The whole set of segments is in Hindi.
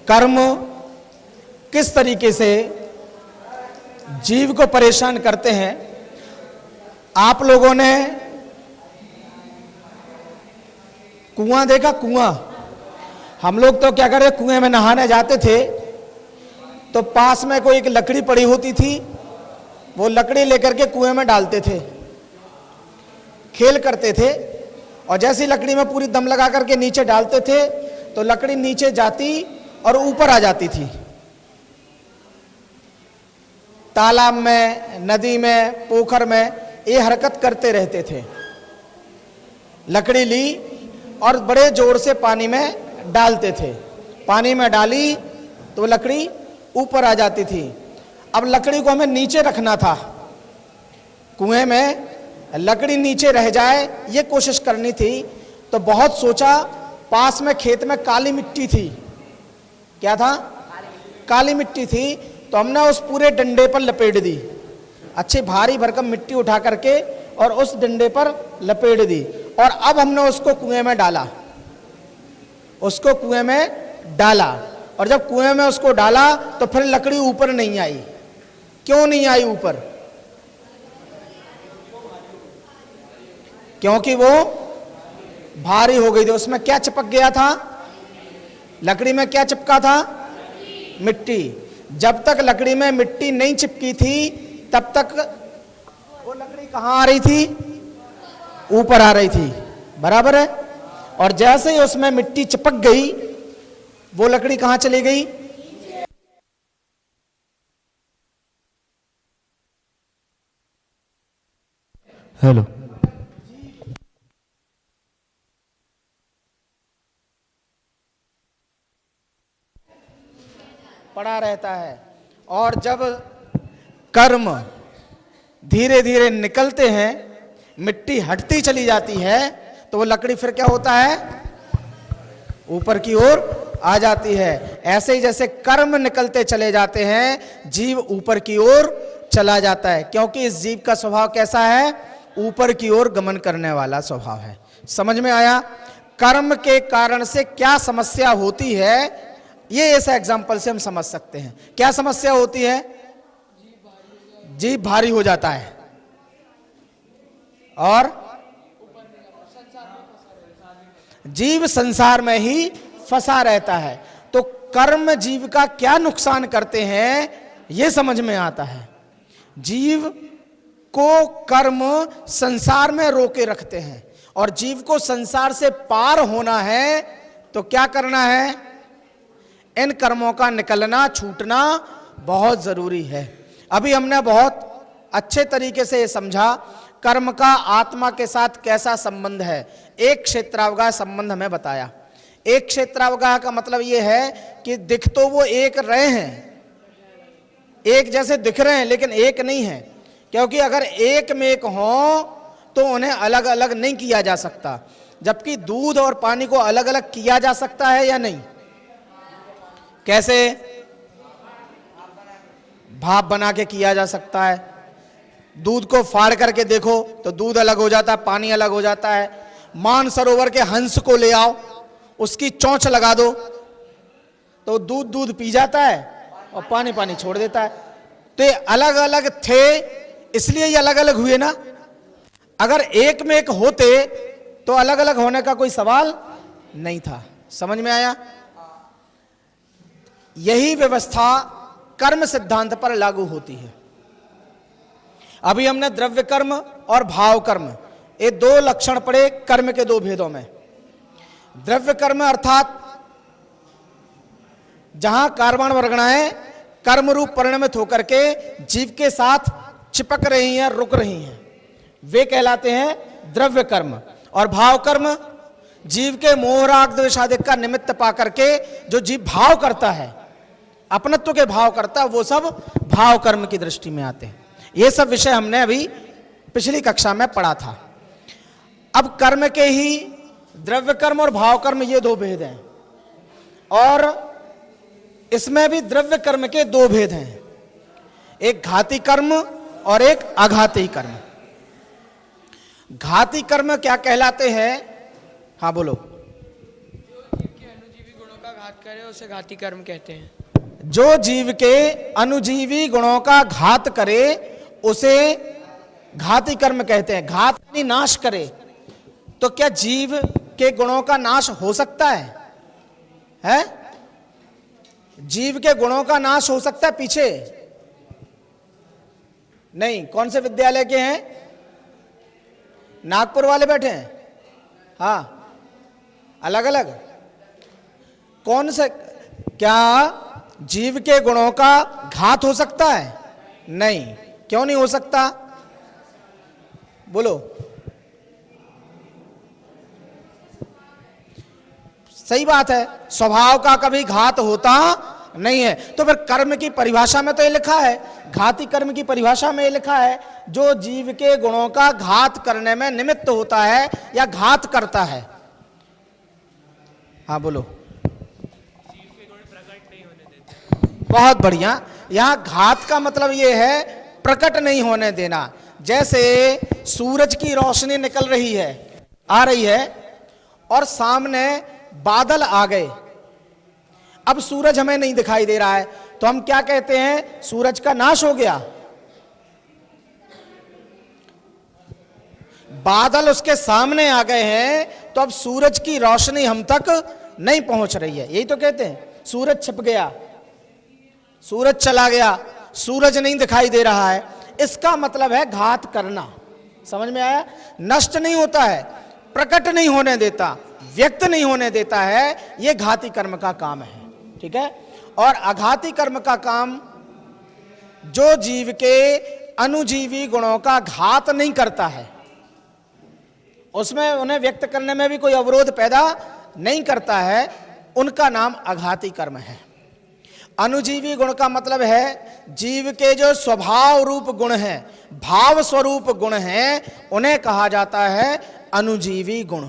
कर्म किस तरीके से जीव को परेशान करते हैं। आप लोगों ने कुआं देखा? कुआं, हम लोग तो क्या करते, कुएं में नहाने जाते थे तो पास में कोई एक लकड़ी पड़ी होती थी, वो लकड़ी लेकर के कुएं में डालते थे, खेल करते थे। और जैसी लकड़ी में पूरी दम लगा करके नीचे डालते थे तो लकड़ी नीचे जाती और ऊपर आ जाती थी। तालाब में, नदी में, पोखर में ये हरकत करते रहते थे। लकड़ी ली और बड़े जोर से पानी में डालते थे, पानी में डाली तो लकड़ी ऊपर आ जाती थी। अब लकड़ी को हमें नीचे रखना था, कुएं में लकड़ी नीचे रह जाए ये कोशिश करनी थी। तो बहुत सोचा, पास में खेत में काली मिट्टी थी। क्या था? काली मिट्टी थी। तो हमने उस पूरे डंडे पर लपेट दी, अच्छी भारी भरकम मिट्टी उठा करके और उस डंडे पर लपेट दी। और अब हमने उसको कुएं में डाला, उसको कुएं में डाला। और जब कुएं में उसको डाला तो फिर लकड़ी ऊपर नहीं आई। क्यों नहीं आई ऊपर? क्योंकि वो भारी हो गई थी। उसमें क्या चिपक गया था? लकड़ी में क्या चिपका था? मिट्टी। जब तक लकड़ी में मिट्टी नहीं चिपकी थी तब तक वो लकड़ी कहां आ रही थी? ऊपर आ रही थी। बराबर है। और जैसे ही उसमें मिट्टी चिपक गई वो लकड़ी कहां चली गई? हेलो, पड़ा रहता है। और जब कर्म धीरे धीरे निकलते हैं, मिट्टी हटती चली जाती है तो वो लकड़ी फिर क्या होता है? ऊपर की ओर आ जाती है। ऐसे ही जैसे कर्म निकलते चले जाते हैं, जीव ऊपर की ओर चला जाता है। क्योंकि इस जीव का स्वभाव कैसा है? ऊपर की ओर गमन करने वाला स्वभाव है। समझ में आया? कर्म के कारण से क्या समस्या होती है, ये इस एग्जाम्पल से हम समझ सकते हैं। क्या समस्या होती है? जीव भारी हो जाता है और जीव संसार में ही फंसा रहता है। तो कर्म जीव का क्या नुकसान करते हैं यह समझ में आता है। जीव को कर्म संसार में रोके रखते हैं और जीव को संसार से पार होना है तो क्या करना है? इन कर्मों का निकलना, छूटना बहुत जरूरी है। अभी हमने बहुत अच्छे तरीके से ये समझा कर्म का आत्मा के साथ कैसा संबंध है। एक क्षेत्रावगाह संबंध हमें बताया। एक क्षेत्रावगाह का मतलब ये है कि दिख तो वो एक रहे हैं, एक जैसे दिख रहे हैं लेकिन एक नहीं है। क्योंकि अगर एक में एक हो तो उन्हें अलग अलग नहीं किया जा सकता। जबकि दूध और पानी को अलग अलग किया जा सकता है या नहीं? कैसे? भाप बना के किया जा सकता है। दूध को फाड़ करके देखो तो दूध अलग हो जाता है, पानी अलग हो जाता है। मानसरोवर के हंस को ले आओ, उसकी चोंच लगा दो तो दूध दूध पी जाता है और पानी पानी छोड़ देता है। तो ये अलग अलग थे इसलिए ये अलग अलग हुए ना। अगर एक में एक होते तो अलग अलग होने का कोई सवाल नहीं था। समझ में आया? यही व्यवस्था कर्म सिद्धांत पर लागू होती है। अभी हमने द्रव्य कर्म और भाव कर्म ये दो लक्षण पढ़े कर्म के दो भेदों में। द्रव्य कर्म अर्थात जहां कार्बन वर्गणाएं कर्म रूप परिणमित होकर के जीव के साथ चिपक रही हैं, रुक रही हैं, वे कहलाते हैं द्रव्य कर्म। और भाव कर्म जीव के मोह राग द्वेष आदि का निमित्त पा करके जो जीव भाव करता है, अपनत्व के भाव करता है, वो सब भाव कर्म की दृष्टि में आते हैं। ये सब विषय हमने अभी पिछली कक्षा में पढ़ा था। अब कर्म के ही द्रव्य कर्म और भाव कर्म ये दो भेद हैं और इसमें भी द्रव्य कर्म के दो भेद हैं, एक घाती कर्म और एक आघाती कर्म। घाती कर्म क्या कहलाते हैं? हाँ बोलो। जो जीव के अणुजीवी गुणों का घात करे उसे घाती कर्म कहते हैं। जो जीव के अनुजीवी गुणों का घात करे उसे घाती कर्म कहते हैं। घात यानी नाश करे। तो क्या जीव के गुणों का नाश हो सकता है? जीव के गुणों का नाश हो सकता है? पीछे नहीं। कौन से विद्यालय के हैं? नागपुर वाले बैठे हैं? हाँ, अलग अलग। कौन से? क्या जीव के गुणों का घात हो सकता है? नहीं। क्यों नहीं हो सकता? बोलो। सही बात है, स्वभाव का कभी घात होता नहीं है। तो फिर कर्म की परिभाषा में तो ये लिखा है, घाती कर्म की परिभाषा में ये लिखा है, जो जीव के गुणों का घात करने में निमित्त होता है या घात करता है। हाँ बोलो। बहुत बढ़िया। यहां घात का मतलब यह है प्रकट नहीं होने देना। जैसे सूरज की रोशनी निकल रही है, आ रही है, और सामने बादल आ गए। अब सूरज हमें नहीं दिखाई दे रहा है, तो हम क्या कहते हैं? सूरज का नाश हो गया। बादल उसके सामने आ गए हैं, तो अब सूरज की रोशनी हम तक नहीं पहुंच रही है। यही तो कहते हैं, सूरज छिप गया, सूरज चला गया, सूरज नहीं दिखाई दे रहा है। इसका मतलब है घात करना। समझ में आया? नष्ट नहीं होता है, प्रकट नहीं होने देता, व्यक्त नहीं होने देता है, यह घाती कर्म का काम है। ठीक है। और अघाती कर्म का काम जो जीव के अनुजीवी गुणों का घात नहीं करता है, उसमें उन्हें व्यक्त करने में भी कोई अवरोध पैदा नहीं करता है, उनका नाम अघाती कर्म है। अनुजीवी गुण का मतलब है जीव के जो स्वभाव रूप गुण हैं, भाव स्वरूप गुण हैं, उन्हें कहा जाता है अनुजीवी गुण।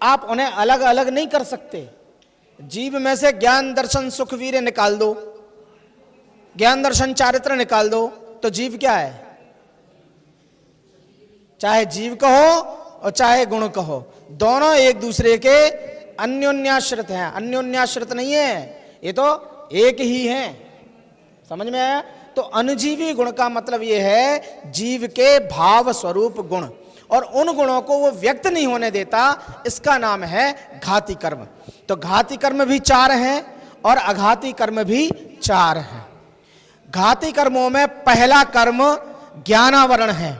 आप उन्हें अलग अलग नहीं कर सकते। जीव में से ज्ञान दर्शन सुख वीर्य निकाल दो, ज्ञान दर्शन चारित्र निकाल दो, तो जीव क्या है? चाहे जीव कहो और चाहे गुण कहो, दोनों एक दूसरे के अन्योन्याश्रित हैं। अन्योन्याश्रित नहीं है, ये तो एक ही हैं। समझ में आया? तो अनुजीवी गुण का मतलब ये है जीव के भाव स्वरूप गुण, और उन गुणों को वो व्यक्त नहीं होने देता, इसका नाम है घाती कर्म। तो घाती कर्म भी 4 हैं और अघाती कर्म भी 4 हैं। घाती कर्मों में पहला कर्म ज्ञानावरण है।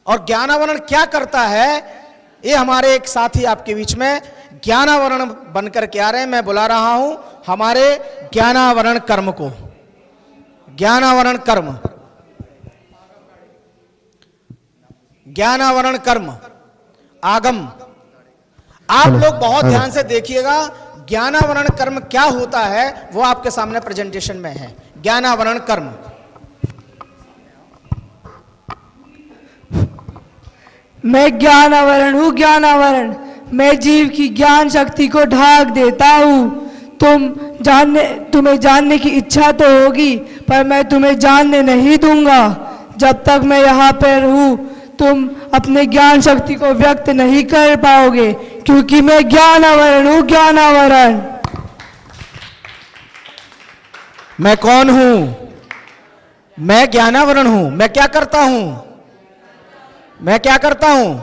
और ज्ञानावरण क्या करता है? ये हमारे एक साथी आपके बीच में ज्ञानावरण बनकर के आ रहे हैं। मैं बुला रहा हूं हमारे ज्ञानावरण कर्म को। ज्ञानावरण कर्म, ज्ञानावरण कर्म, आगम। आप लोग बहुत ध्यान से देखिएगा, ज्ञानावरण कर्म क्या होता है वो आपके सामने प्रेजेंटेशन में है। ज्ञानावरण कर्म। मैं ज्ञानावरण हूँ, ज्ञानावरण। मैं जीव की ज्ञान शक्ति को ढाक देता हूँ। तुम्हें जानने की इच्छा तो होगी, पर मैं तुम्हें जानने नहीं दूंगा। जब तक मैं यहाँ पर हूँ, तुम अपने ज्ञान शक्ति को व्यक्त नहीं कर पाओगे, क्योंकि मैं ज्ञानावरण हूँ, ज्ञानावरण। मैं कौन हूं? मैं ज्ञानावरण हूं। मैं क्या करता हूं? मैं क्या करता हूं?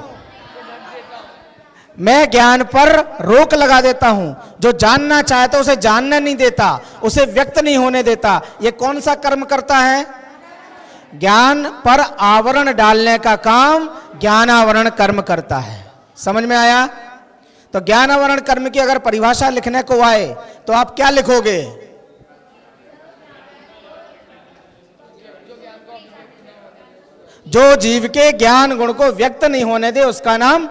मैं ज्ञान पर रोक लगा देता हूं। जो जानना चाहता उसे जानने नहीं देता, उसे व्यक्त नहीं होने देता। यह कौन सा कर्म करता है? ज्ञान पर आवरण डालने का काम ज्ञानावरण कर्म करता है। समझ में आया? तो ज्ञानावरण कर्म की अगर परिभाषा लिखने को आए तो आप क्या लिखोगे? जो जीव के ज्ञान गुण को व्यक्त नहीं होने दे, उसका नाम।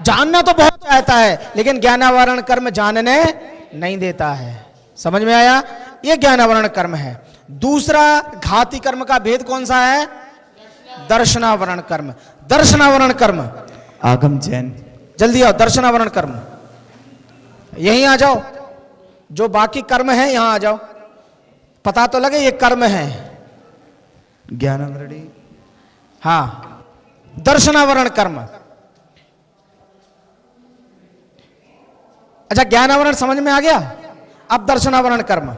जानना तो बहुत चाहता है, लेकिन ज्ञानावरण कर्म जानने नहीं देता है। समझ में आया? यह ज्ञानावरण कर्म है। दूसरा घाती कर्म का भेद कौन सा है? दर्शनावरण कर्म। दर्शनावरण कर्म, आगम जैन। जल्दी आओ। दर्शनावरण कर्म, यहीं आ जाओ। जो बाकी कर्म है यहां आ जाओ, पता तो लगे ये कर्म है। ज्ञानावरणी। हाँ, दर्शनावरण कर्म। अच्छा, ज्ञानावरण समझ में आ गया। अब दर्शनावरण कर्म।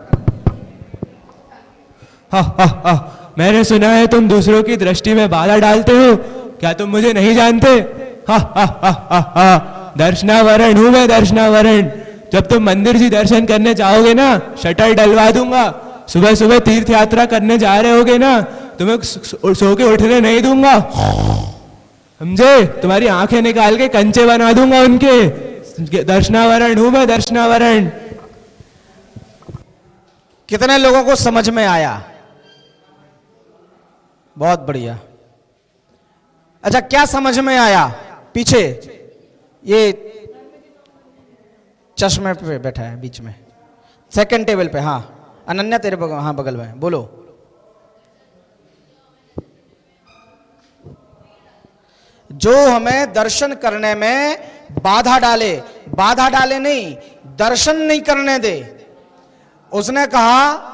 मैंने सुना है तुम दूसरों की दृष्टि में बाधा डालते हो, क्या तुम मुझे नहीं जानते? दर्शनावरण हूं मैं, दर्शनावरण। जब तुम मंदिर जी दर्शन करने जाओगे ना, शटर डलवा दूंगा। सुबह सुबह तीर्थ यात्रा करने जा रहे होगे ना, तुम्हें सो के उठने नहीं दूंगा, समझे? तुम्हारी आंखें निकाल के कंचे बना दूंगा उनके। दर्शनावरण हूं मैं, दर्शनावरण। कितने लोगों को समझ में आया? बहुत बढ़िया। अच्छा, क्या समझ में आया? पीछे ये चश्मे पे बैठा है बीच में, सेकंड टेबल पे। हाँ अनन्या, तेरे बगल, हाँ बगल में, बोलो। जो हमें दर्शन करने में बाधा डाले नहीं, दर्शन नहीं करने दे। उसने कहा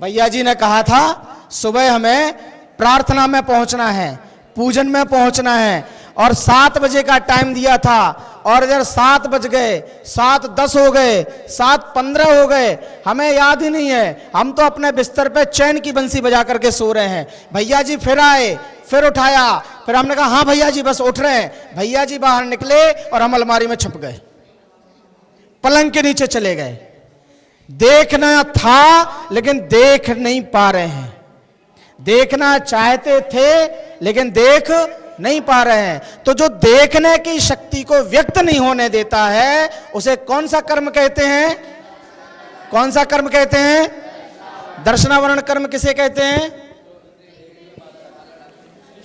भैया जी ने कहा था सुबह हमें प्रार्थना में पहुंचना है, पूजन में पहुंचना है, और 7 बजे का टाइम दिया था, और इधर 7 बज गए, 7:10 हो गए, 7:15 हो गए, हमें याद ही नहीं है। हम तो अपने बिस्तर पे चैन की बंसी बजा करके सो रहे हैं। भैया जी फिर आए, फिर उठाया, फिर हमने कहा हाँ भैया जी बस उठ रहे हैं। भैया जी बाहर निकले और हम अलमारी में छुप गए, पलंग के नीचे चले गए। देखना था लेकिन देख नहीं पा रहे हैं, देखना चाहते थे लेकिन देख नहीं पा रहे हैं। तो जो देखने की शक्ति को व्यक्त नहीं होने देता है, उसे कौन सा कर्म कहते हैं? कौन सा कर्म कहते हैं? दर्शनावरण कर्म किसे कहते हैं?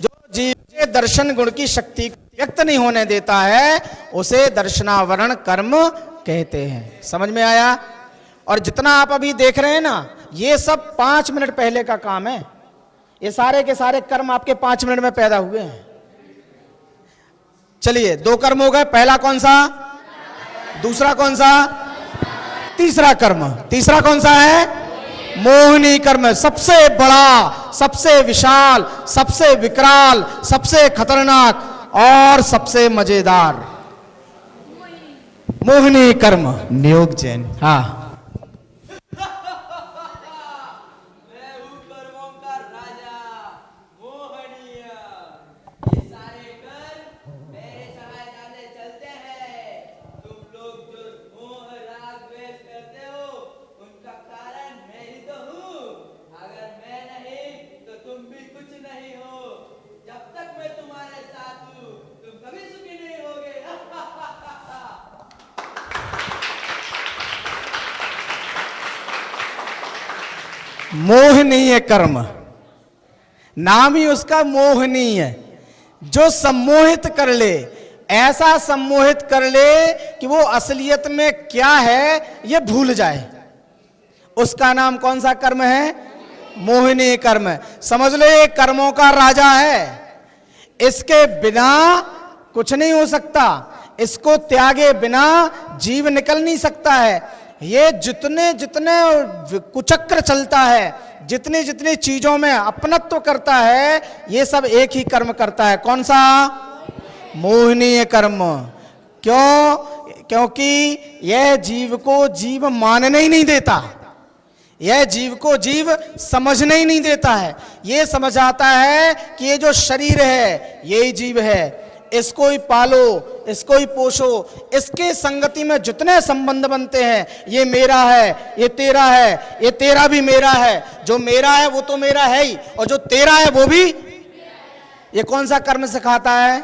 जो जीव के दर्शन गुण की शक्ति को व्यक्त नहीं होने देता है, उसे दर्शनावरण कर्म कहते हैं। समझ में आया? और जितना आप अभी देख रहे हैं ना, ये सब 5 मिनट पहले का काम है। ये सारे के सारे कर्म आपके 5 मिनट में पैदा हुए हैं। चलिए, 2 कर्म हो गए। पहला कौन सा? दूसरा कौन सा? तीसरा कर्म। तीसरा कौन सा है? मोहिनी कर्म। सबसे बड़ा, सबसे विशाल, सबसे विकराल, सबसे खतरनाक और सबसे मजेदार मोहिनी कर्म। नियोग जैन। हाँ, मोहनीय कर्म, नाम ही उसका मोहनीय है। जो सम्मोहित कर ले, ऐसा सम्मोहित कर ले कि वो असलियत में क्या है ये भूल जाए, उसका नाम कौन सा कर्म है? मोहिनी कर्म। समझ लो ये कर्मों का राजा है, इसके बिना कुछ नहीं हो सकता, इसको त्यागे बिना जीव निकल नहीं सकता है। ये जितने जितने कुचक्र चलता है, जितनी जितनी चीजों में अपनत्व करता है, ये सब एक ही कर्म करता है। कौन सा? मोहनीय कर्म। क्यों? क्योंकि यह जीव को जीव मानने ही नहीं देता, यह जीव को जीव समझने ही नहीं देता है। ये समझ आता है कि ये जो शरीर है यही जीव है, इसको ही पालो, इसको ही पोषो, इसके संगति में जितने संबंध बनते हैं, ये मेरा है, ये तेरा है, ये तेरा भी मेरा है। जो मेरा है वो तो मेरा है ही, और जो तेरा है वो भी। ये कौन सा कर्म सिखाता है?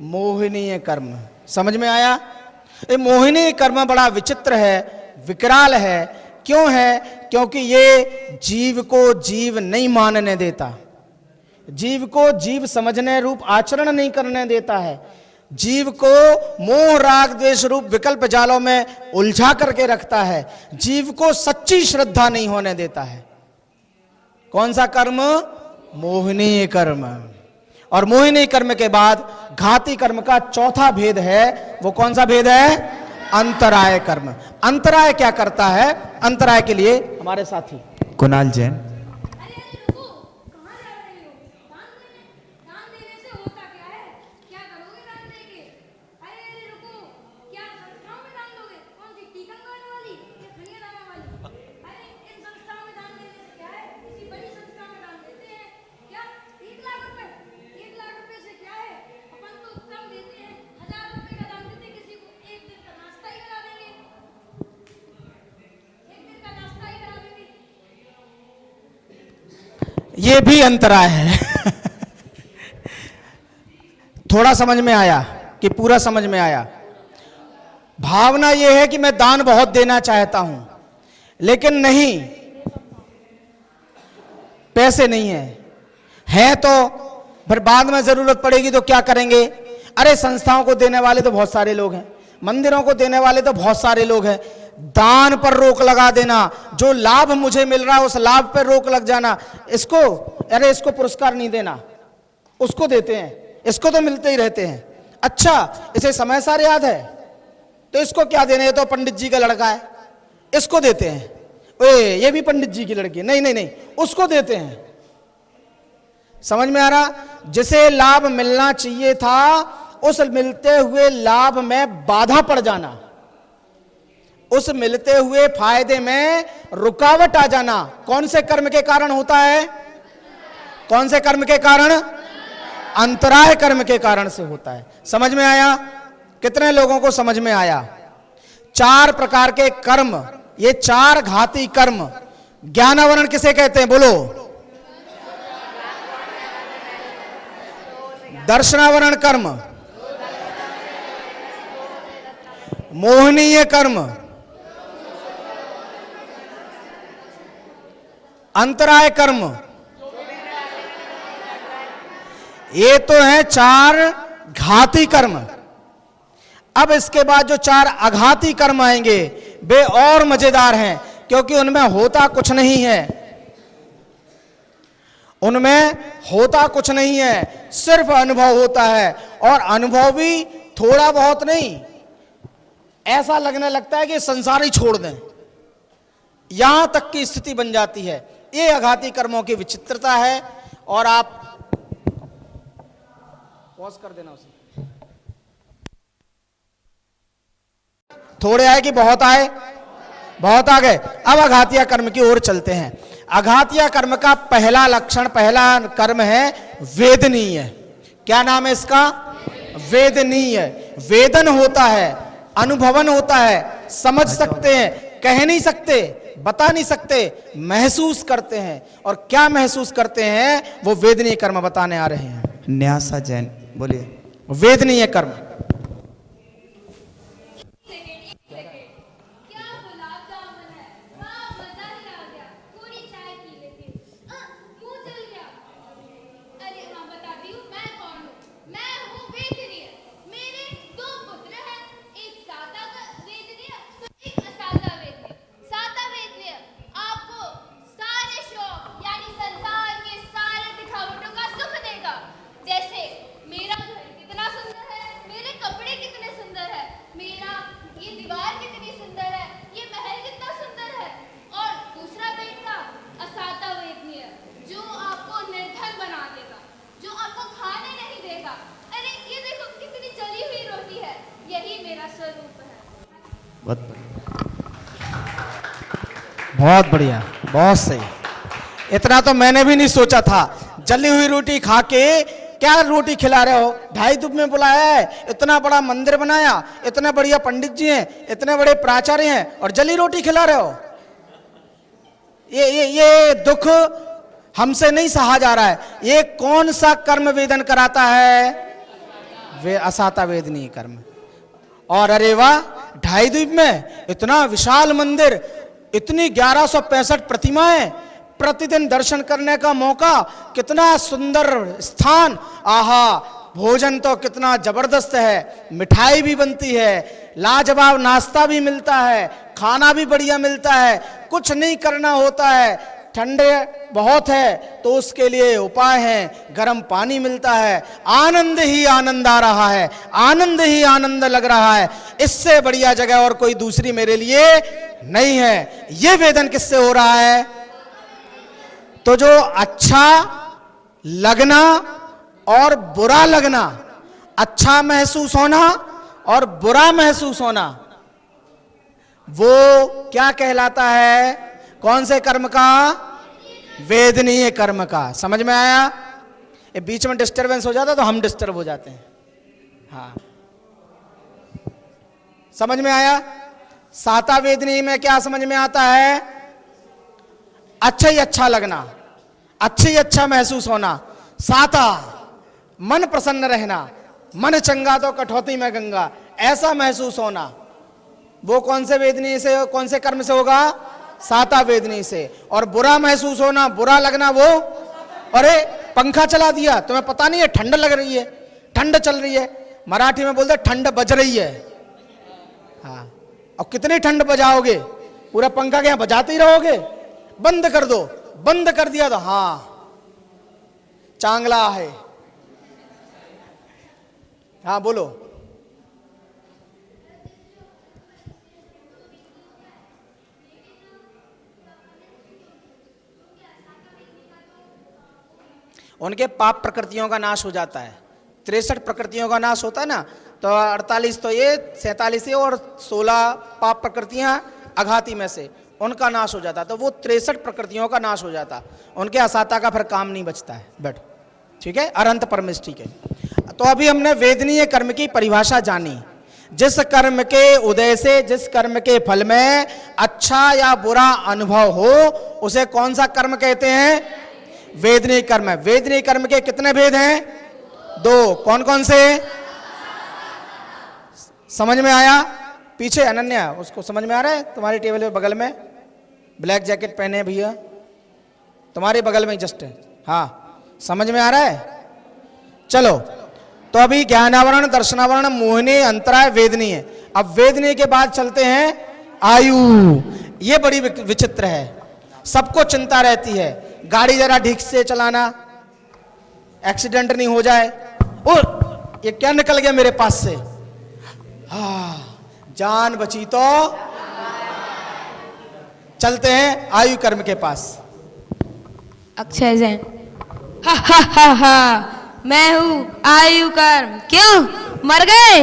मोहिनीय कर्म। समझ में आया? ये मोहिनीय कर्म बड़ा विचित्र है, विकराल है। क्यों है? क्योंकि ये जीव को जीव नहीं मानने देता, जीव को जीव समझने रूप आचरण नहीं करने देता है, जीव को मोह राग द्वेष रूप विकल्प जालों में उलझा करके रखता है, जीव को सच्ची श्रद्धा नहीं होने देता है। कौन सा कर्म? मोहिनी कर्म। और मोहिनी कर्म के बाद घाती कर्म का चौथा भेद है। वो कौन सा भेद है? अंतराय कर्म। अंतराय क्या करता है? अंतराय के लिए हमारे साथी कुणाल जैन। ये भी अंतराय है। थोड़ा समझ में आया कि पूरा समझ में आया? भावना ये है कि मैं दान बहुत देना चाहता हूं, लेकिन नहीं, पैसे नहीं है तो फिर बाद में जरूरत पड़ेगी तो क्या करेंगे? अरे संस्थाओं को देने वाले तो बहुत सारे लोग हैं, मंदिरों को देने वाले तो बहुत सारे लोग हैं। दान पर रोक लगा देना, जो लाभ मुझे मिल रहा है उस लाभ पर रोक लग जाना। इसको, अरे इसको पुरस्कार नहीं देना, उसको देते हैं, इसको तो मिलते ही रहते हैं। अच्छा, इसे समय सार याद है तो इसको क्या देना, ये तो पंडित जी का लड़का है, इसको देते हैं। ओए ये भी पंडित जी की लड़की, नहीं नहीं नहीं, उसको देते हैं। समझ में आ रहा? जिसे लाभ मिलना चाहिए था उस मिलते हुए लाभ में बाधा पड़ जाना, उस मिलते हुए फायदे में रुकावट आ जाना, कौन से कर्म के कारण होता है? कौन से कर्म के कारण? अंतराय कर्म के कारण से होता है। समझ में आया? कितने लोगों को समझ में आया? 4 प्रकार के कर्म, ये 4 घाती कर्म। ज्ञानावरण किसे कहते हैं? बोलो। दर्शनावरण कर्म, मोहनीय कर्म, अंतराय कर्म। ये तो है 4 घाती कर्म। अब इसके बाद जो 4 अघाती कर्म आएंगे वे और मजेदार हैं, क्योंकि उनमें होता कुछ नहीं है, उनमें होता कुछ नहीं है, सिर्फ अनुभव होता है। और अनुभव भी थोड़ा बहुत नहीं, ऐसा लगने लगता है कि संसार ही छोड़ दें, यहां तक की स्थिति बन जाती है। ये अघाती कर्मों की विचित्रता है। और आप पॉज कर देना उसे। थोड़े आए कि बहुत आए? बहुत आ गए। अब अघातिया कर्म की ओर चलते हैं। अघातिया कर्म का पहला लक्षण, पहला कर्म है वेदनीय। क्या नाम है इसका? वेदनीय। वेदन होता है, अनुभवन होता है, समझ सकते हैं, कह नहीं सकते, बता नहीं सकते, महसूस करते हैं। और क्या महसूस करते हैं वो वेदनीय कर्म बताने आ रहे हैं। न्यासा जैन बोलिए। वेदनीय कर्म। बहुत बढ़िया, बहुत सही। इतना तो मैंने भी नहीं सोचा था। जली हुई रोटी खा के क्या रोटी खिला रहे हो? 2.5 में बुलाया है, इतना बड़ा मंदिर बनाया, इतने बढ़िया पंडित जी हैं, इतने बड़े प्राचार्य हैं, और जली रोटी खिला रहे हो। ये दुख हमसे नहीं सहा जा रहा है। ये कौन सा कर्म वेदन कराता है? वे असाता वेदनीय कर्म। और अरे वाह, 2.5 में इतना विशाल मंदिर, इतनी 1165 प्रतिमाएं, प्रतिदिन दर्शन करने का मौका, कितना सुंदर स्थान। आहा, भोजन तो कितना जबरदस्त है, मिठाई भी बनती है, लाजवाब नाश्ता भी मिलता है, खाना भी बढ़िया मिलता है, कुछ नहीं करना होता है, ठंडे बहुत है तो उसके लिए उपाय है, गर्म पानी मिलता है, आनंद ही आनंद आ रहा है, आनंद ही आनंद लग रहा है। इससे बढ़िया जगह और कोई दूसरी मेरे लिए नहीं है। ये वेदन किससे हो रहा है? तो जो अच्छा लगना और बुरा लगना, अच्छा महसूस होना और बुरा महसूस होना, वो क्या कहलाता है? कौन से कर्म का? वेदनीय कर्म का। समझ में आया? ये बीच में डिस्टरबेंस हो जाता तो हम डिस्टर्ब हो जाते हैं। हाँ, समझ में आया? साता वेदनीय में क्या समझ में आता है? अच्छा ही अच्छा लगना, अच्छी अच्छा महसूस होना, साता, मन प्रसन्न रहना, मन चंगा तो कठौती में गंगा, ऐसा महसूस होना, वो कौन से वेदनी से, कौन से कर्म से होगा? साता वेदनी से। और बुरा महसूस होना, बुरा लगना, वो अरे पंखा चला दिया, तुम्हें पता नहीं है ठंड लग रही है, ठंड चल रही है, मराठी में बोलते ठंड बज रही है। हाँ, और कितनी ठंड बजाओगे? पूरा पंखा के यहां बजाते ही रहोगे? बंद कर दो, बंद कर दिया तो हाँ चांगला है। हाँ बोलो। उनके पाप प्रकृतियों का नाश हो जाता है। 63 प्रकृतियों का नाश होता है ना, तो 48 तो ये, 47 ये और 16 पाप प्रकृतियां अघाती में से, उनका नाश हो जाता। तो वो 63 प्रकृतियों का नाश हो जाता, उनके असाता का फिर काम नहीं बचता है। बैठो, ठीक है, अनंत परमेष्टि के। तो अभी हमने वेदनीय कर्म की परिभाषा जानी। जिस कर्म के उदय से, जिस कर्म के फल में अच्छा या बुरा अनुभव हो, उसे कौन सा कर्म कहते हैं? वेदनीय कर्म है। वेदनीय कर्म के कितने भेद हैं? 2। कौन कौन से? समझ में आया? पीछे अनन्या, उसको समझ में आ रहा है? तुम्हारी टेबल पे बगल में ब्लैक जैकेट पहने भैया, तुम्हारे बगल में जस्ट, हाँ समझ में आ रहा है? चलो, तो अभी ज्ञानावरण, दर्शनावरण, मोहिनी, अंतराय, वेदनीय। अब वेदनीय के बाद चलते हैं आयु। ये बड़ी विचित्र है, सबको चिंता रहती है, गाड़ी जरा ठीक से चलाना, एक्सीडेंट नहीं हो जाए। और ये क्या निकल गया मेरे पास से? हाँ, जान बची तो। चलते हैं आयु कर्म के पास। अक्षय जैन। हा हा हा हा, मैं हूँ आयु कर्म। क्यों मर गए?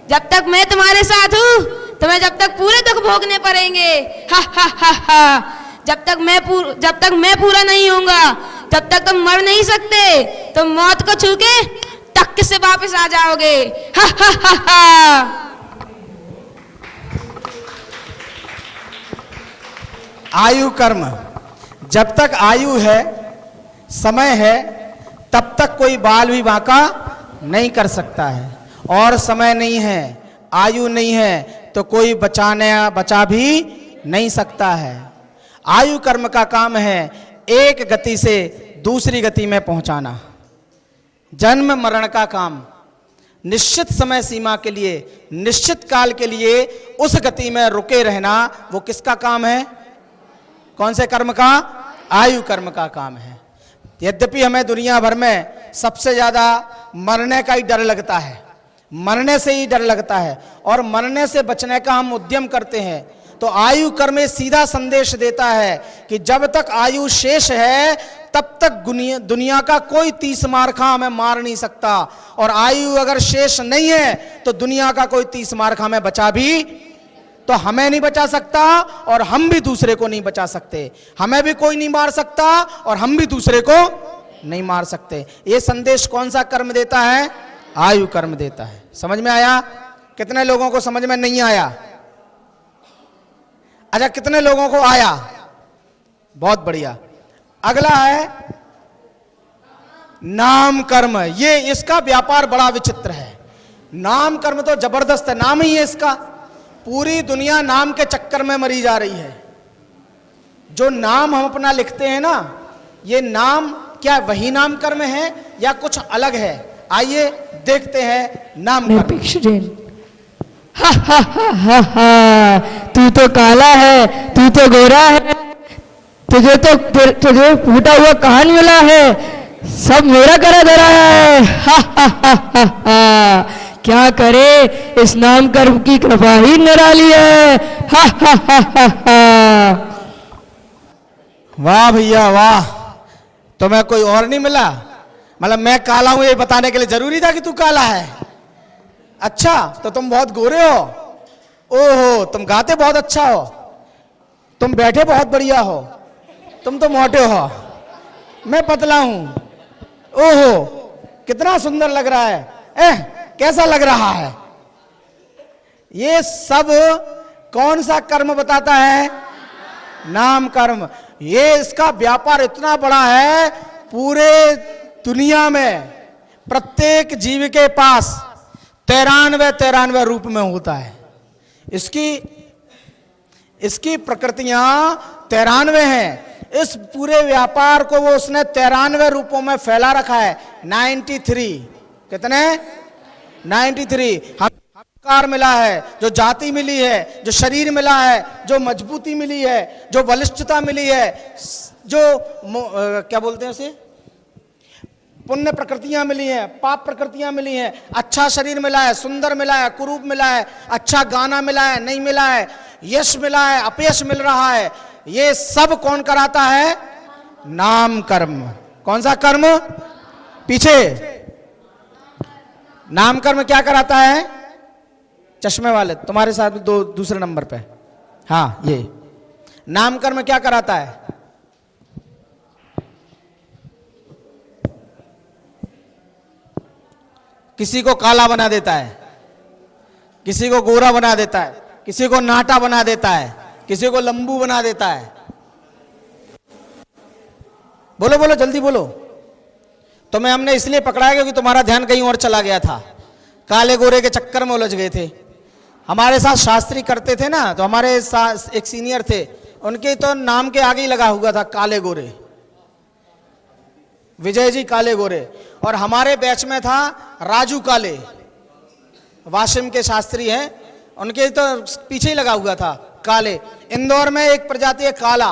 जब तक मैं तुम्हारे साथ हूँ तुम्हें जब तक पूरे दुख भोगने पड़ेंगे। हा हा हा हा, जब तक मैं पूरा नहीं होऊंगा तब तक तुम मर नहीं सकते, तुम मौत को छू के टक से वापस आ जाओगे। हा हा हा हा। आयु कर्म, जब तक आयु है, समय है, तब तक कोई बाल भी बांका नहीं कर सकता है। और समय नहीं है, आयु नहीं है, तो कोई बचा भी नहीं सकता है। आयु कर्म का काम है एक गति से दूसरी गति में पहुंचाना। जन्म मरण का काम निश्चित समय सीमा के लिए, निश्चित काल के लिए उस गति में रुके रहना, वो किसका काम है? कौन से कर्म का? आयु कर्म का काम है। यद्यपि हमें दुनिया भर में सबसे ज्यादा मरने का ही डर लगता है, मरने से ही डर लगता है, और मरने से बचने का हम उद्यम करते हैं। तो आयु कर्म सीधा संदेश देता है कि जब तक आयु शेष है तब तक दुनिया का कोई 30 मारखा हमें मार नहीं सकता, और आयु अगर शेष नहीं है तो दुनिया का कोई 30 मारखा हमें बचा भी, तो हमें नहीं बचा सकता और हम भी दूसरे को नहीं बचा सकते। हमें भी कोई नहीं मार सकता और हम भी दूसरे को नहीं मार सकते। ये संदेश कौन सा कर्म देता है? आयु कर्म देता है। समझ में आया? कितने लोगों को समझ में नहीं आया? अच्छा, कितने लोगों को आया? बहुत बढ़िया। अगला है नाम कर्म। ये इसका व्यापार बड़ा विचित्र है। नाम कर्म तो जबरदस्त है, नाम ही है इसका। पूरी दुनिया नाम के चक्कर में मरी जा रही है। जो नाम हम अपना लिखते हैं ना, ये नाम क्या वही नाम कर्म है या कुछ अलग है? आइए देखते हैं नाम कर्म। हा हा हा हा हा, तू तो काला है, तू तो गोरा है, तुझे फूटा हुआ कान मिला है, सब मेरा करा धरा है। हा हा हा हा हा, क्या करे, इस नाम कर्म की कृपा ही निराली है। हा हा हा हा हा। वाह भैया वाह, तुम्हें कोई और नहीं मिला? मतलब मैं काला हूं ये बताने के लिए जरूरी था कि तू काला है? अच्छा, तो तुम बहुत गोरे हो? ओहो, तुम गाते बहुत अच्छा हो, तुम बैठे बहुत बढ़िया हो, तुम तो मोटे हो, मैं पतला हूं। ओहो, कितना सुंदर लग रहा है। कैसा लग रहा है? ये सब कौन सा कर्म बताता है? नाम कर्म। ये इसका व्यापार इतना बड़ा है, पूरे दुनिया में प्रत्येक जीव के पास 93 रूप में होता है। इसकी प्रकृतियां 93 हैं। इस पूरे व्यापार को वो उसने 93 रूपों में फैला रखा है। 93 कितने? 93। हम कार मिला है, जो जाति मिली है, जो शरीर मिला है, जो मजबूती मिली है, जो बलिष्ठता मिली है, जो क्या बोलते हैं उसे, पुण्य प्रकृतियां मिली हैं, पाप प्रकृतियां मिली हैं, अच्छा शरीर मिला है, सुंदर मिला है, कुरूप मिला है, अच्छा गाना मिला है, नहीं मिला है, यश मिला है, अपयश मिल रहा है, ये सब कौन कराता है? नाम कर्म। कौन सा कर्म? पीछे नाम कर्म क्या कराता है? चश्मे वाले तुम्हारे साथ भी दूसरे नंबर पे, हाँ, ये नाम कर्म क्या कराता है? किसी को काला बना देता है, किसी को गोरा बना देता है, किसी को नाटा बना देता है, किसी को लंबू बना देता है। बोलो बोलो जल्दी बोलो। तुम्हें हमने इसलिए पकड़ा है क्योंकि तुम्हारा ध्यान कहीं और चला गया था, काले गोरे के चक्कर में उलझ गए थे। हमारे साथ शास्त्री करते थे ना, तो हमारे साथ एक सीनियर थे, उनके तो नाम के आगे ही लगा हुआ था काले गोरे, विजय जी काले गोरे। और हमारे बैच में था राजू काले, वाशिम के शास्त्री हैं, उनके तो पीछे ही लगा हुआ था काले। इंदौर में एक प्रजाति है काला,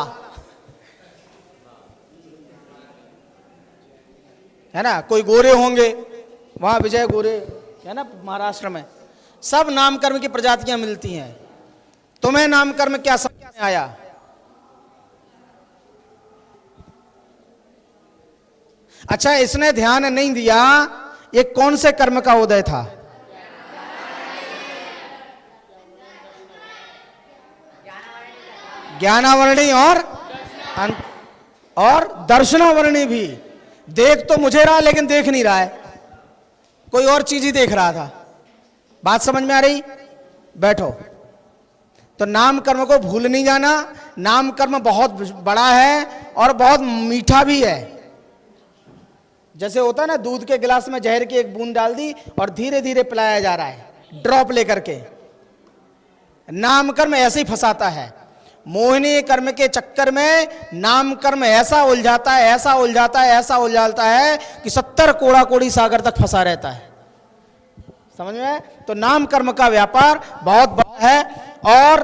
है ना, कोई गोरे होंगे, वहां विजय गोरे है ना, महाराष्ट्र में। सब नामकर्म की प्रजातियां मिलती हैं। तुम्हें नामकर्म क्या समझ में आया? अच्छा, इसने ध्यान नहीं दिया, ये कौन से कर्म का उदय था? ज्ञानावरणी और दर्शनावरणी भी। देख तो मुझे रहा लेकिन देख नहीं रहा है, कोई और चीज ही देख रहा था। बात समझ में आ रही? बैठो। तो नाम कर्म को भूल नहीं जाना। नाम कर्म बहुत बड़ा है और बहुत मीठा भी है। जैसे होता है ना, दूध के गिलास में जहर की एक बूंद डाल दी और धीरे धीरे पिलाया जा रहा है, ड्रॉप लेकर के। नाम कर्म ऐसे ही फंसाता है। मोहिनी कर्म के चक्कर में नाम कर्म ऐसा उलझाता है, ऐसा उलझाता है, ऐसा उलझाता है कि 70 कोड़ा कोड़ी सागर तक फंसा रहता है। समझ में? तो नाम कर्म का व्यापार बहुत बड़ा है। और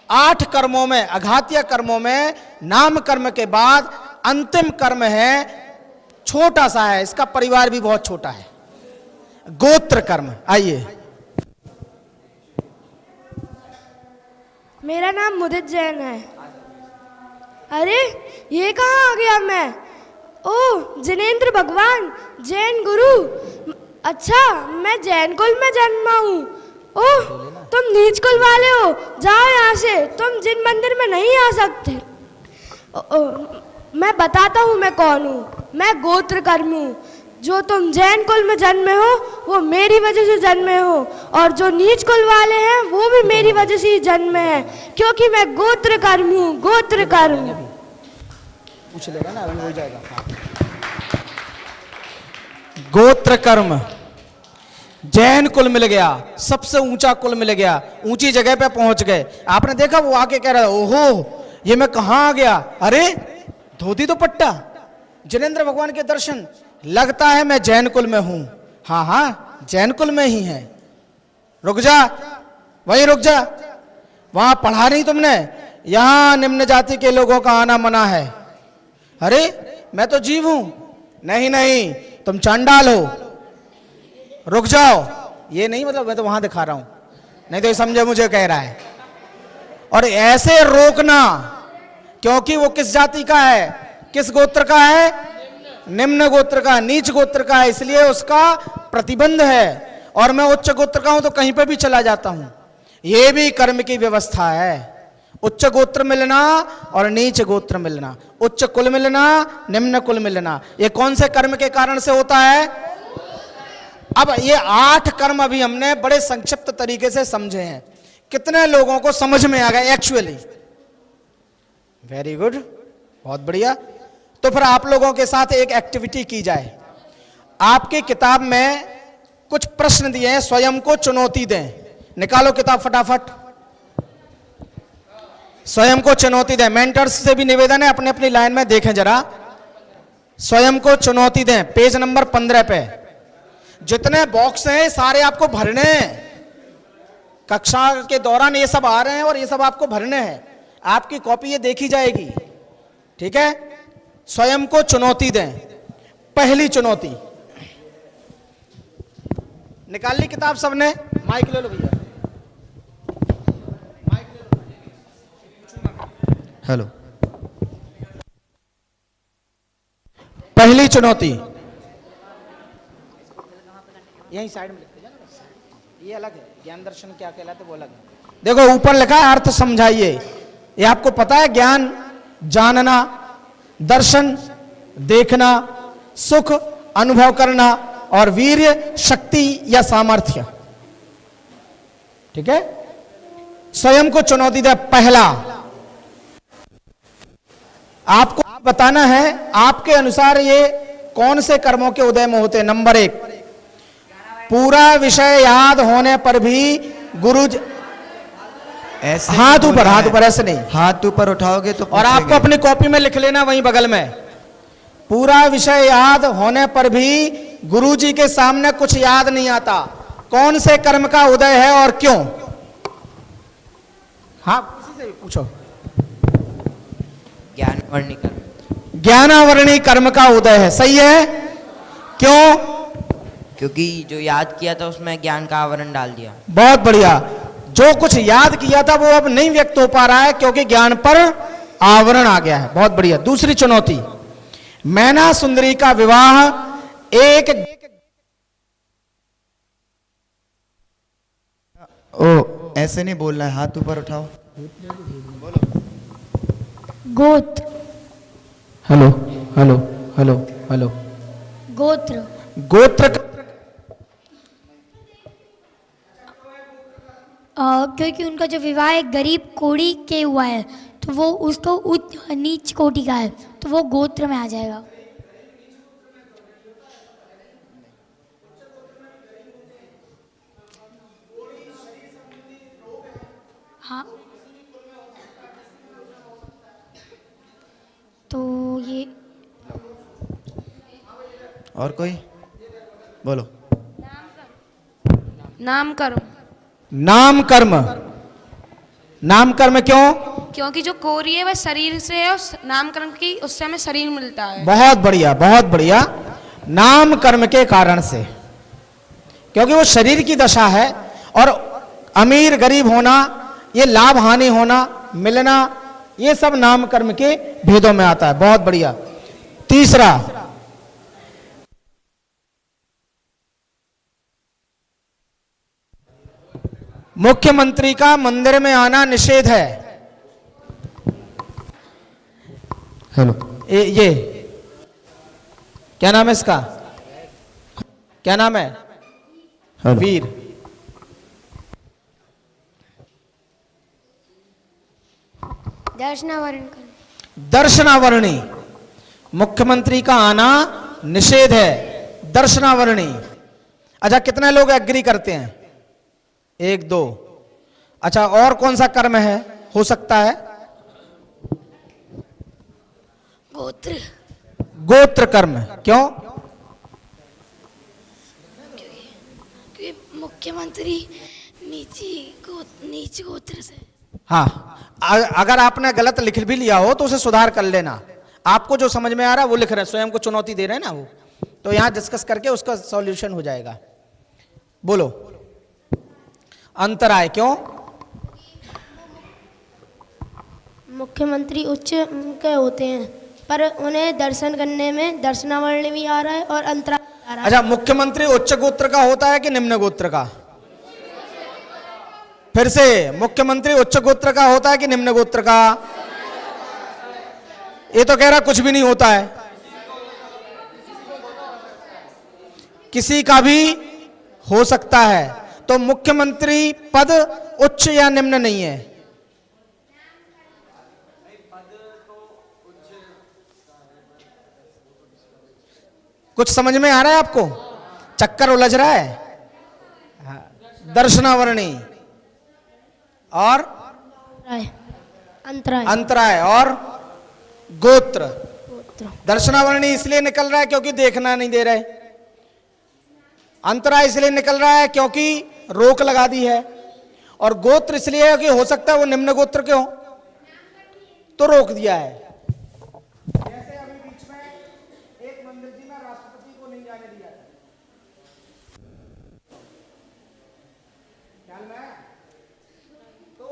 8 कर्मों में, अघातीय कर्मों में, नाम कर्म के बाद अंतिम कर्म है, छोटा सा है, इसका परिवार भी बहुत छोटा है, गोत्र कर्म। आइए। मेरा नाम मुदित जैन है। अरे ये कहाँ आ गया मैं? ओह, जिनेंद्र भगवान, जैन गुरु। अच्छा, मैं जैन कुल में जन्मा हूँ। ओह, तुम नीच कुल वाले हो, जाओ यहाँ से, तुम जिन मंदिर में नहीं आ सकते। मैं बताता हूँ मैं कौन हूँ। मैं गोत्र कर्म हूँ। जो तुम जैन कुल में जन्मे हो वो मेरी वजह से जन्मे हो, और जो नीच कुल वाले हैं वो भी मेरी वजह से ही जन्मे हैं, क्योंकि मैं गोत्र कर्म हूँ। गोत्र कर्म पूछ लेगा ना, अभी हो जाएगा। गोत्र कर्म, जैन कुल मिल गया, सबसे ऊंचा कुल मिल गया, ऊंची जगह पे पहुंच गए। आपने देखा वो आके कह रहा है, ओहो ये मैं कहां आ गया? अरे धोती तो पट्टा, जिनेंद्र भगवान के दर्शन, लगता है मैं जैन कुल में हूं। हाँ हाँ, जैन कुल में ही है। रुक जा, वहीं रुक जा, वहां पढ़ा नहीं तुमने, यहां निम्न जाति के लोगों का आना मना है। अरे मैं तो जीव हूं। नहीं नहीं, तुम चांडाल हो, रुक जाओ। ये नहीं मतलब मैं तो वहां दिखा रहा हूं, नहीं तो ये समझे मुझे कह रहा है। और ऐसे रोकना, क्योंकि वो किस जाति का है, किस गोत्र का है? निम्न गोत्र का, नीच गोत्र का है, इसलिए उसका प्रतिबंध है। और मैं उच्च गोत्र का हूं तो कहीं पे भी चला जाता हूं। यह भी कर्म की व्यवस्था है। उच्च गोत्र मिलना और नीच गोत्र मिलना, उच्च कुल मिलना, निम्न कुल मिलना, ये कौन से कर्म के कारण से होता है? अब ये 8 कर्म अभी हमने बड़े संक्षिप्त तरीके से समझे हैं। कितने लोगों को समझ में आ गया एक्चुअली? Very good. बहुत बढ़िया। तो फिर आप लोगों के साथ एक एक्टिविटी की जाए। आपकी किताब में कुछ प्रश्न दिए हैं, स्वयं को चुनौती दें। निकालो किताब फटाफट, स्वयं को चुनौती दें। मेंटर्स से भी निवेदन है, अपने अपनी लाइन में देखें जरा। स्वयं को चुनौती दें, पेज नंबर 15 पे। जितने बॉक्स हैं सारे आपको भरने हैं। कक्षा के दौरान ये सब आ रहे हैं और ये सब आपको भरने हैं। आपकी कॉपी ये देखी जाएगी, ठीक है। स्वयं को चुनौती दें। पहली चुनौती निकाल ली किताब सबने? माइक ले लो भैया। हेलो। पहली चुनौती यही साइड में लिखते जाना बस। ये अलग है, ज्ञान दर्शन क्या कहलाते वो अलग है। देखो ऊपर लिखा है अर्थ समझाइए। ये आपको पता है, ज्ञान जानना, दर्शन देखना, सुख अनुभव करना और वीर्य शक्ति या सामर्थ्य, ठीक है। स्वयं को चुनौती दे। पहला आपको बताना है आपके अनुसार ये कौन से कर्मों के उदय में होते हैं। नंबर 1, पूरा विषय याद होने पर भी गुरु ऐसे हाथ ऊपर, ऐसे नहीं, हाथ ऊपर उठाओगे तो और आपको अपनी कॉपी में लिख लेना वहीं बगल में। पूरा विषय याद होने पर भी गुरुजी के सामने कुछ याद नहीं आता। कौन से कर्म का उदय है और क्यों? हाँ किसी से भी पूछो। ज्ञानावरणी कर्म। ज्ञानावरणी कर्म का उदय है, सही है। क्यों? क्योंकि जो याद किया था उसमें ज्ञान का आवरण डाल दिया। बहुत बढ़िया। जो कुछ याद किया था वो अब नहीं व्यक्त हो पा रहा है क्योंकि ज्ञान पर आवरण आ गया है। बहुत बढ़िया। दूसरी चुनौती, मैना सुंदरी का विवाह एक ओ ऐसे नहीं बोलना है, हाथ ऊपर उठाओ। गोत्र। हेलो हेलो हेलो हेलो गोत्र। गोत्र क्योंकि उनका जो विवाह एक गरीब कोड़ी के हुआ है तो वो उसको उच्च नीच कोटि का है तो वो गोत्र में आ जाएगा। हाँ तो ये और कोई बोलो। नाम कर्म। नाम कर्म। नाम कर्म क्यों? क्योंकि जो कोरी है वह शरीर से है और नाम कर्म की उससे हमें शरीर मिलता है। बहुत बढ़िया, बहुत बढ़िया। नाम कर्म के कारण से, क्योंकि वो शरीर की दशा है और अमीर गरीब होना, ये लाभ हानि होना, मिलना, ये सब नाम कर्म के भेदों में आता है। बहुत बढ़िया। तीसरा, मुख्यमंत्री का मंदिर में आना निषेध है। हेलो। ये क्या नाम है इसका? क्या नाम है? हेलो। वीर। दर्शनावरण। दर्शनावरणी। मुख्यमंत्री का आना निषेध है, दर्शनावरणी। अच्छा, कितने लोग एग्री करते हैं? 1 2। अच्छा, और कौन सा कर्म है हो सकता है? गोत्र। गोत्र कर्म। क्यों? क्योंकि मुख्यमंत्री नीच गोत्र से। हाँ, अगर आपने गलत लिख भी लिया हो तो उसे सुधार कर लेना। आपको जो समझ में आ रहा है वो लिख रहे हैं, स्वयं को चुनौती दे रहे हैं ना वो, तो यहां डिस्कस करके उसका सॉल्यूशन हो जाएगा। बोलो। अंतराय क्यों? मुख्यमंत्री उच्च के होते हैं पर उन्हें दर्शन करने में दर्शनावरणी भी आ रहा है और अंतराय आ रहा है। अच्छा, मुख्यमंत्री उच्च गोत्र का होता है कि निम्न गोत्र का? फिर से, मुख्यमंत्री उच्च गोत्र का होता है कि निम्न गोत्र का? ये तो कह रहा कुछ भी नहीं होता है। किसी का भी हो सकता है। तो मुख्यमंत्री पद उच्च या निम्न नहीं है? कुछ समझ में आ रहा है आपको? चक्कर उलझ रहा है? दर्शनावरणी और अंतराय अंतराय और गोत्र। दर्शनावरणी इसलिए निकल रहा है क्योंकि देखना नहीं दे रहे। अंतराय इसलिए निकल रहा है क्योंकि रोक लगा दी है। और गोत्र इसलिए है कि हो सकता है वो निम्न गोत्र के हो, तो रोक दिया है। जैसे अभी बीच में एक मंदिर जी में राष्ट्रपति को नहीं जाने दिया था, ख्याल में आया? तो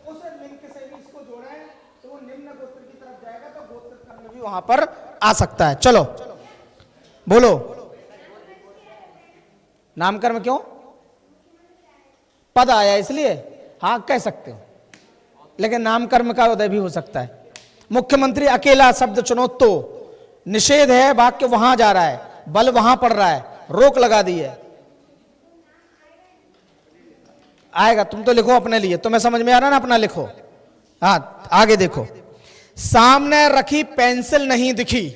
उस लिंक से भी इसको जोड़ा है, तो वो निम्न गोत्र की तरफ जाएगा, तो गोत्र कर्म भी वहां पर आ सकता है। चलो बोलो, नामकर्म क्यों? पद आया इसलिए, हाँ कह सकते हो, लेकिन नामकर्म का उदय भी हो सकता है। मुख्यमंत्री अकेला शब्द चुनो तो निषेध है, वाक्य वहां जा रहा है, बल वहां पड़ रहा है, रोक लगा दी है। आएगा, तुम तो लिखो अपने लिए, तुम्हें समझ में आ रहा ना, अपना लिखो। हाँ आगे देखो, सामने रखी पेंसिल नहीं दिखी।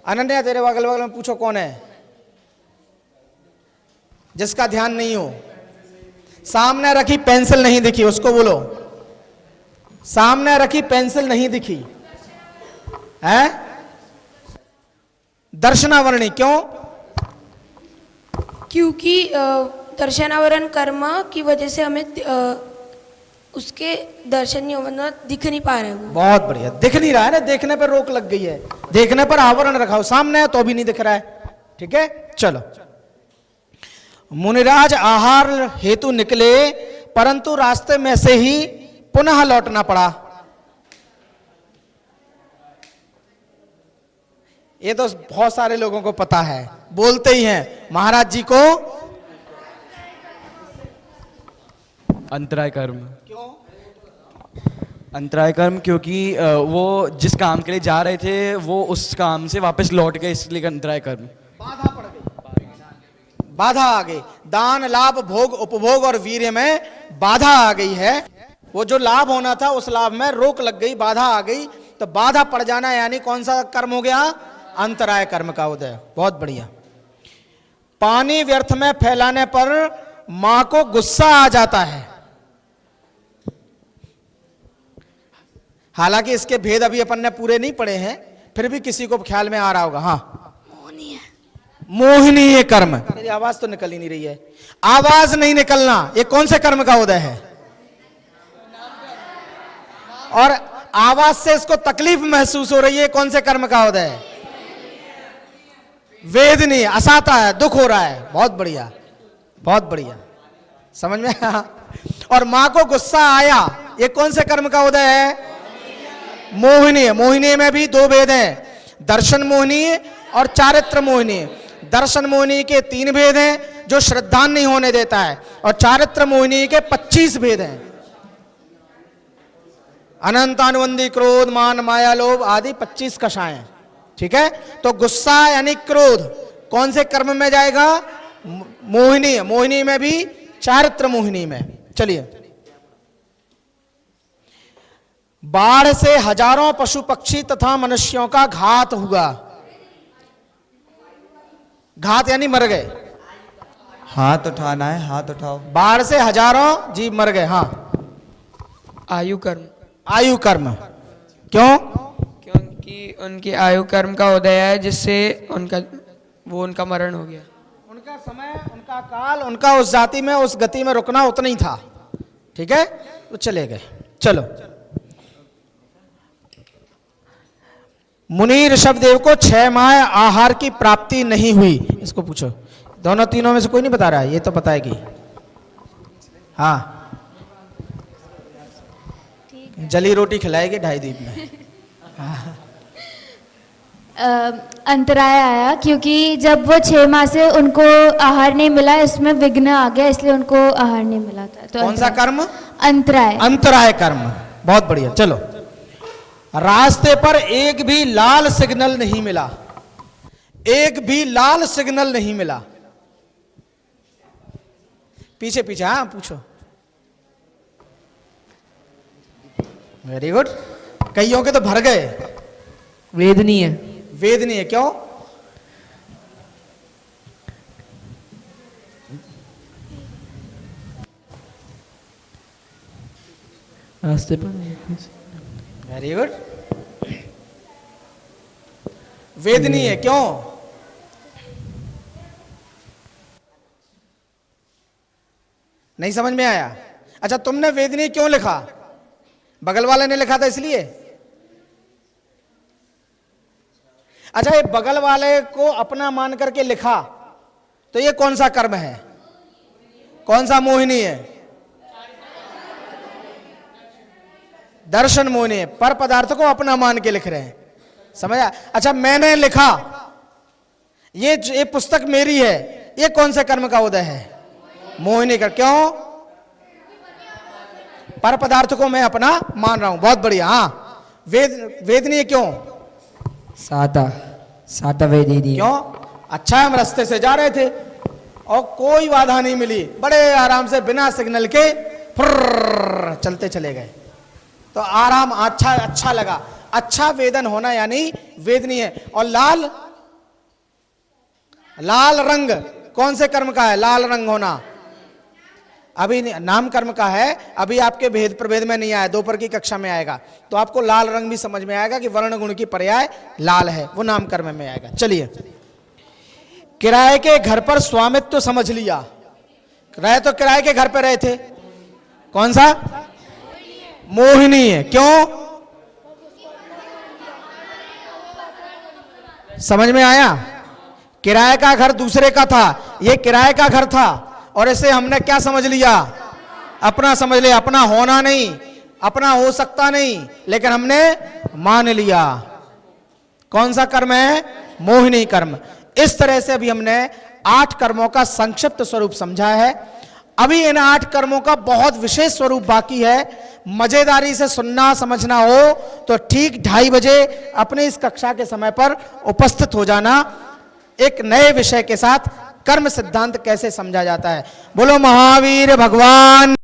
अनन्या तेरे अगल बगल में पूछो कौन है जिसका ध्यान नहीं हो। सामने रखी पेंसिल नहीं दिखी, उसको बोलो। सामने रखी पेंसिल नहीं दिखी है? दर्शनावरणी क्यों? क्योंकि दर्शनावरण कर्म की वजह से हमें उसके दर्शन नहीं होना, दिख नहीं पा रहे वो। बहुत बढ़िया, दिख नहीं रहा है ना, देखने पर रोक लग गई है। देखने पर आवरण रखा हो, सामने है तो भी नहीं दिख रहा है। ठीक है, चलो। मुनिराज आहार हेतु निकले, परंतु रास्ते में से ही पुनः लौटना पड़ा। ये तो बहुत सारे लोगों को पता है, बोलते ही हैं महाराज जी को अंतराय कर्म। क्यों? अंतराय कर्म क्योंकि वो जिस काम के लिए जा रहे थे वो उस काम से वापस लौट गए, इसलिए अंतराय कर्म। बाधा पड़ गई, बाधा आ गई। दान लाभ भोग उपभोग और वीर्य में बाधा आ गई है। वो जो लाभ होना था उस लाभ में रोक लग गई, बाधा आ गई। तो बाधा पड़ जाना यानी कौन सा कर्म हो गया? अंतराय कर्म का उदय। बहुत बढ़िया। पानी व्यर्थ में फैलाने पर मां को गुस्सा आ जाता है। हालांकि इसके भेद अभी अपन ने पूरे नहीं पढ़े हैं, फिर भी किसी को ख्याल में आ रहा होगा। हाँ, मोहिनी कर्म। मेरी आवाज तो निकल ही नहीं रही है। आवाज नहीं निकलना, ये कौन से कर्म का उदय है? और आवाज से इसको तकलीफ महसूस हो रही है, कौन से कर्म का उदय है? वेदनी, असाता है, दुख हो रहा है। बहुत बढ़िया, बहुत बढ़िया, समझ में आया? और मां को गुस्सा आया, ये कौन से कर्म का उदय है? मोहिनी। मोहिनी में भी दो भेद हैं, दर्शन मोहिनी और चारित्र मोहिनी। दर्शन मोहिनी के 3 भेद हैं जो श्रद्धा नहीं होने देता है, और चारित्र मोहिनी के 25 भेद हैं। अनंत अनुबंधी क्रोध मान माया लोभ आदि 25 कषाएं। ठीक है, तो गुस्सा यानी क्रोध कौन से कर्म में जाएगा? मोहिनी। मोहिनी में भी चारित्र मोहिनी में। चलिए, बाढ़ से हजारों पशु पक्षी तथा मनुष्यों का घात हुआ। घात यानी मर गए। हाथ उठाना है, हाथ उठाओ। बाढ़ से हजारों जीव मर गए। हाँ, आयु कर्म। आयु कर्म क्यों? क्योंकि उनकी आयु कर्म का उदय है, जिससे उनका मरण हो गया। उनका समय, उनका काल, उनका उस जाति में, उस गति में रुकना उतना ही था। ठीक है, तो चले गए। चलो, मुनि ऋषभदेव को 6 माह आहार की प्राप्ति नहीं हुई। इसको पूछो, दोनों तीनों में से कोई नहीं बता रहा है? ये तो पता है कि हाँ, जली रोटी खिलाएगी 2.5 दीप में। अंतराय आया क्योंकि जब वो 6 माह से उनको आहार नहीं मिला, इसमें विघ्न आ गया, इसलिए उनको आहार नहीं मिला था। तो कौन सा कर्म? अंतराय। अंतराय कर्म। बहुत बढ़िया। चलो, रास्ते पर एक भी लाल सिग्नल नहीं मिला। एक भी लाल सिग्नल नहीं मिला। पीछे पीछे, हाँ पूछो। Very good. कईयों के तो भर गए। वेदनीय। वेदनीय क्यों? Very good. वेदनीय क्यों? नहीं समझ में आया? अच्छा, तुमने वेदनीय क्यों लिखा? बगल वाले ने लिखा था इसलिए? अच्छा, ये बगल वाले को अपना मान करके लिखा, तो ये कौन सा कर्म है? कौन सा मोहिनी है? दर्शन मोहिनी है। पर पदार्थ को अपना मान के लिख रहे हैं, समझा? अच्छा, मैंने लिखा, ये पुस्तक मेरी है, ये कौन से कर्म का उदय है? मोहिनी कर। क्यों? पर पदार्थ को मैं अपना मान रहा हूं। बहुत बढ़िया। हाँ, वेदनीय क्यों? साता वेदनीय। क्यों? अच्छा, हम रास्ते से जा रहे थे और कोई बाधा नहीं मिली, बड़े आराम से बिना सिग्नल के फुर्र चलते चले गए, तो आराम अच्छा लगा। अच्छा वेदन होना यानी वेदनीय है। और लाल रंग कौन से कर्म का है? लाल रंग होना अभी नाम कर्म का है, अभी आपके भेद प्रभेद में नहीं आया, दोपहर की कक्षा में आएगा, तो आपको लाल रंग भी समझ में आएगा कि वर्ण गुण की पर्याय लाल है, वो नाम कर्म में आएगा। चलिए, किराए के घर पर स्वामित्व तो समझ लिया। रहे तो किराए के घर पर रहे थे, कौन सा? मोहिनी है। क्यों? समझ में आया? किराए का घर दूसरे का था, ये किराए का घर था, और इसे हमने क्या समझ लिया? अपना समझ लिया। अपना होना नहीं, अपना हो सकता नहीं, लेकिन हमने मान लिया। कौन सा कर्म है? मोहिनी कर्म। इस तरह से अभी हमने 8 कर्मों का संक्षिप्त स्वरूप समझा है। अभी इन 8 कर्मों का बहुत विशेष स्वरूप बाकी है। मजेदारी से सुनना समझना हो तो ठीक 2:30 बजे अपने इस कक्षा के समय पर उपस्थित हो जाना, एक नए विषय के साथ। कर्म सिद्धांत कैसे समझा जाता है। बोलो महावीर भगवान।